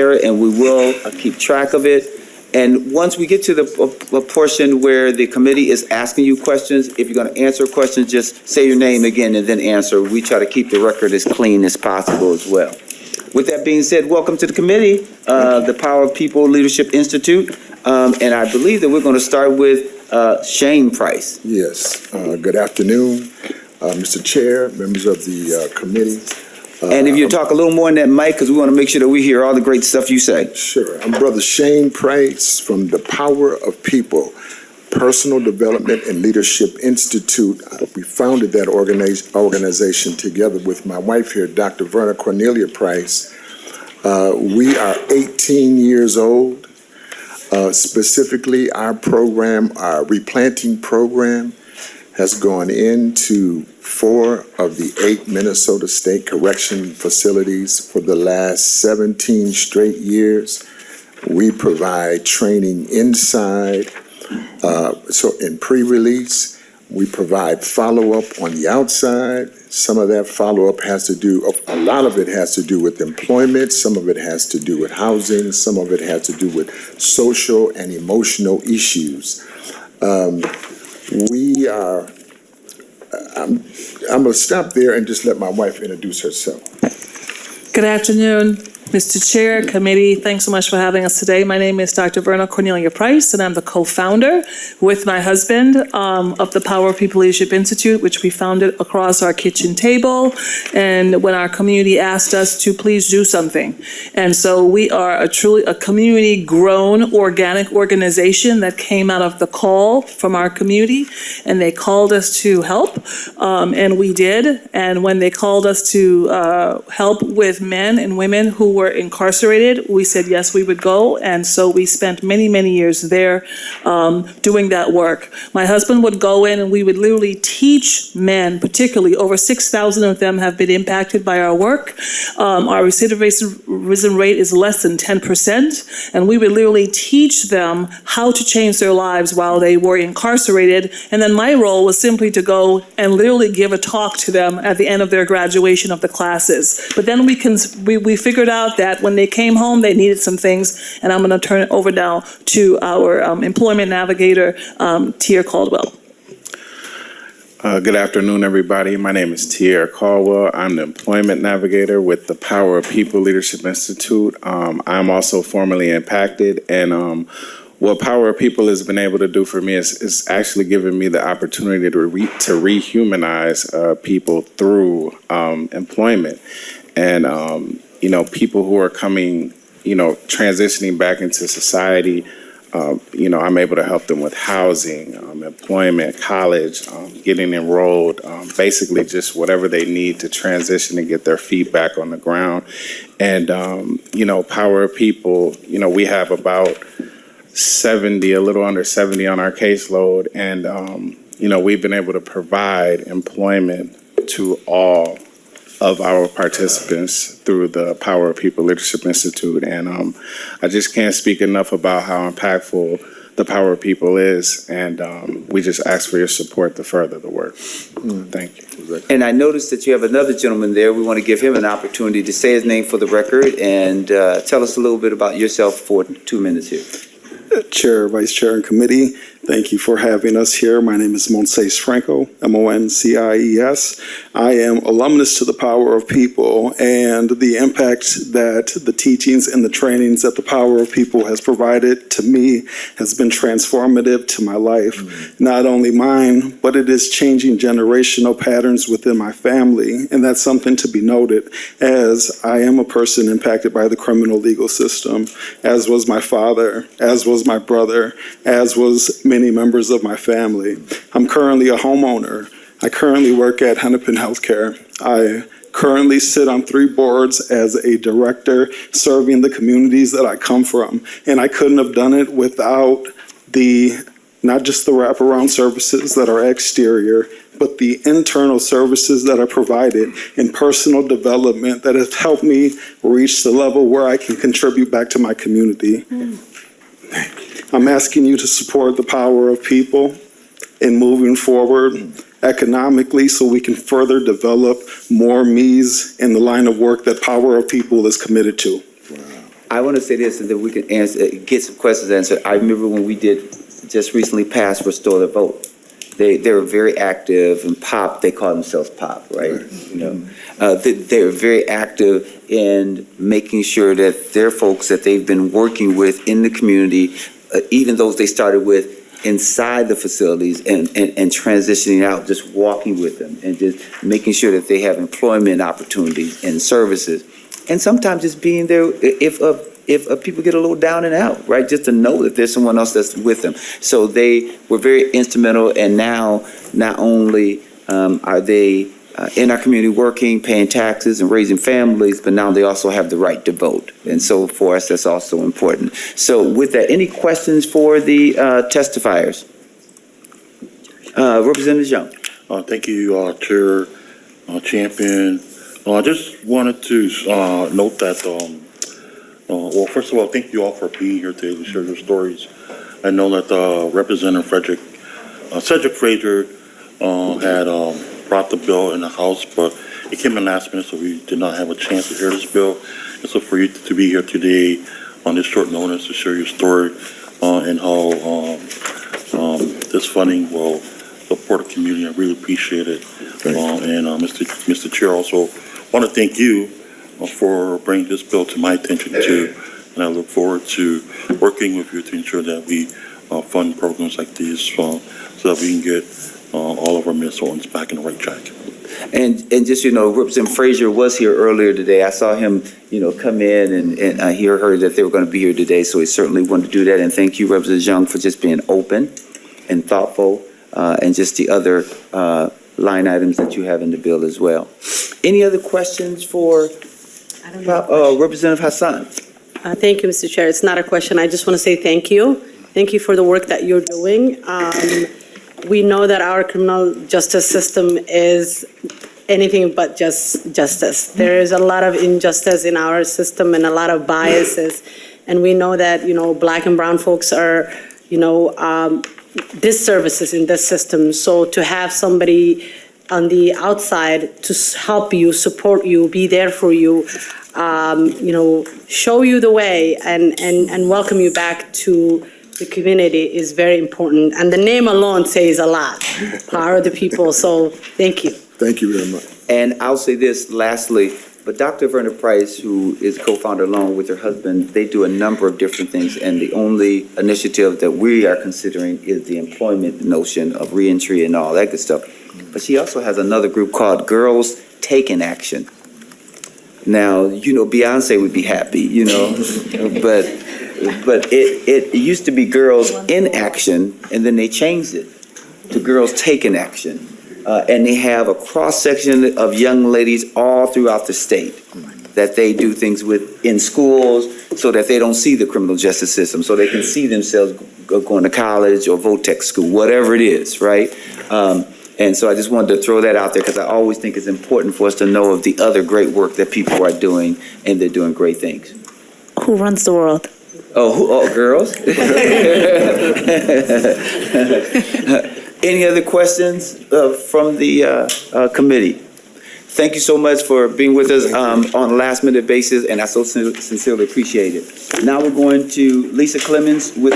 and we will keep track of it. And once we get to the portion where the committee is asking you questions, if you're going to answer questions, just say your name again and then answer. We try to keep the record as clean as possible as well. With that being said, welcome to the committee, the Power of People Leadership Institute. And I believe that we're going to start with Shane Price. Yes. Good afternoon, Mr. Chair, members of the committee. And if you talk a little more in that mic, because we want to make sure that we hear all the great stuff you say. Sure. I'm Brother Shane Price from the Power of People Personal Development and Leadership Institute. We founded that organization together with my wife here, Dr. Verna Cornelia Price. We are 18 years old. Specifically, our program, our Replanting program, has gone into 4 of the 8 Minnesota State Correction facilities for the last 17 straight years. We provide training inside, so in pre-release. We provide follow-up on the outside. Some of that follow-up has to do, a lot of it has to do with employment, some of it has to do with housing, some of it has to do with social and emotional issues. I'm going to stop there and just let my wife introduce herself. Good afternoon, Mr. Chair, committee. Thanks so much for having us today. My name is Dr. Verna Cornelia Price, and I'm the co-founder with my husband of the Power of People Leadership Institute, which we founded across our kitchen table. And when our community asked us to please do something. And so we are truly a community-grown organic organization that came out of the call from our community. And they called us to help, and we did. And when they called us to help with men and women who were incarcerated, we said yes, we would go. And so we spent many, many years there doing that work. My husband would go in and we would literally teach men, particularly over 6,000 of them have been impacted by our work. Our recidivism rate is less than 10%. And we would literally teach them how to change their lives while they were incarcerated. And then my role was simply to go and literally give a talk to them at the end of their graduation of the classes. But then we figured out that when they came home, they needed some things, and I'm going to turn it over now to our employment navigator, Tier Caldwell. Good afternoon, everybody. My name is Tier Caldwell. I'm the employment navigator with the Power of People Leadership Institute. I'm also formerly impacted, and what Power of People has been able to do for me is actually giving me the opportunity to rehumanize people through employment. And people who are coming, transitioning back into society, I'm able to help them with housing, employment, college, getting enrolled, basically just whatever they need to transition and get their feet back on the ground. And, Power of People, we have about 70, a little under 70 on our caseload. And, we've been able to provide employment to all of our participants through the Power of People Leadership Institute. And I just can't speak enough about how impactful the Power of People is. And we just ask for your support to further the work. Thank you. And I noticed that you have another gentleman there. We want to give him an opportunity to say his name for the record and tell us a little bit about yourself for 2 minutes here. Chair, Vice Chair, and Committee, thank you for having us here. My name is Monces Franco, M-O-N-C-I-E-S. I am alumnus to the Power of People, and the impact that the teachings and the trainings that the Power of People has provided to me has been transformative to my life. Not only mine, but it is changing generational patterns within my family, and that's something to be noted, as I am a person impacted by the criminal legal system, as was my father, as was my brother, as was many members of my family. I'm currently a homeowner. I currently work at Hennepin Healthcare. I currently sit on 3 boards as a director serving the communities that I come from. And I couldn't have done it without not just the wraparound services that are exterior, but the internal services that are provided in personal development that have helped me reach the level where I can contribute back to my community. I'm asking you to support the Power of People in moving forward economically so we can further develop more me's in the line of work that Power of People is committed to. I want to say this, and then we can get some questions answered. I remember when we just recently passed Restore the Vote. They were very active in POP. They call themselves POP, right? They're very active in making sure that their folks that they've been working with in the community, even those they started with inside the facilities and transitioning out, just walking with them and just making sure that they have employment opportunities and services. And sometimes just being there if people get a little down and out, right? Just to know that there's someone else that's with them. So they were very instrumental, and now not only are they in our community working, paying taxes and raising families, but now they also have the right to vote. And so for us, that's also important. So with that, any questions for the testifiers? Representative Young. Thank you, Chair Champion. I just wanted to note that, well, first of all, thank you all for being here today to share your stories. I know that Representative Cedric Frazier had brought the bill in the House, but it came in last minute, so we did not have a chance to hear this bill. And so for you to be here today on this short notice to share your story and how this funding will support the community, I really appreciate it. And Mr. Chair, also want to thank you for bringing this bill to my attention too. And I look forward to working with you to ensure that we fund programs like these so that we can get all of our Minnesotans back in the right track. And just, Representative Frazier was here earlier today. I saw him, come in and I heard that they were going to be here today. So he certainly wanted to do that. And thank you, Representative Young, for just being open and thoughtful and just the other line items that you have in the bill as well. Any other questions for Representative Hassan? Thank you, Mr. Chair. It's not a question. I just want to say thank you. Thank you for the work that you're doing. We know that our criminal justice system is anything but just justice. There is a lot of injustice in our system and a lot of biases. And we know that, Black and brown folks are, disservices in this system. So to have somebody on the outside to help you, support you, be there for you, show you the way and welcome you back to the community is very important. And the name alone says a lot. Power of the people. So thank you. Thank you very much. And I'll say this lastly, but Dr. Verna Price, who is co-founder along with her husband, they do a number of different things. And the only initiative that we are considering is the employment notion of reentry and all that good stuff. But she also has another group called Girls Taking Action. Now, Beyonce would be happy, but it used to be Girls in Action, and then they changed it to Girls Taking Action. And they have a cross-section of young ladies all throughout the state that they do things with in schools so that they don't see the criminal justice system, so they can see themselves going to college or VOTEC school, whatever it is, right? And so I just wanted to throw that out there because I always think it's important for us to know of the other great work that people are doing, and they're doing great things. Who runs the world? Oh, girls? Any other questions from the committee? Thank you so much for being with us on a last-minute basis, and I so sincerely appreciate it. Now we're going to Lisa Clemens with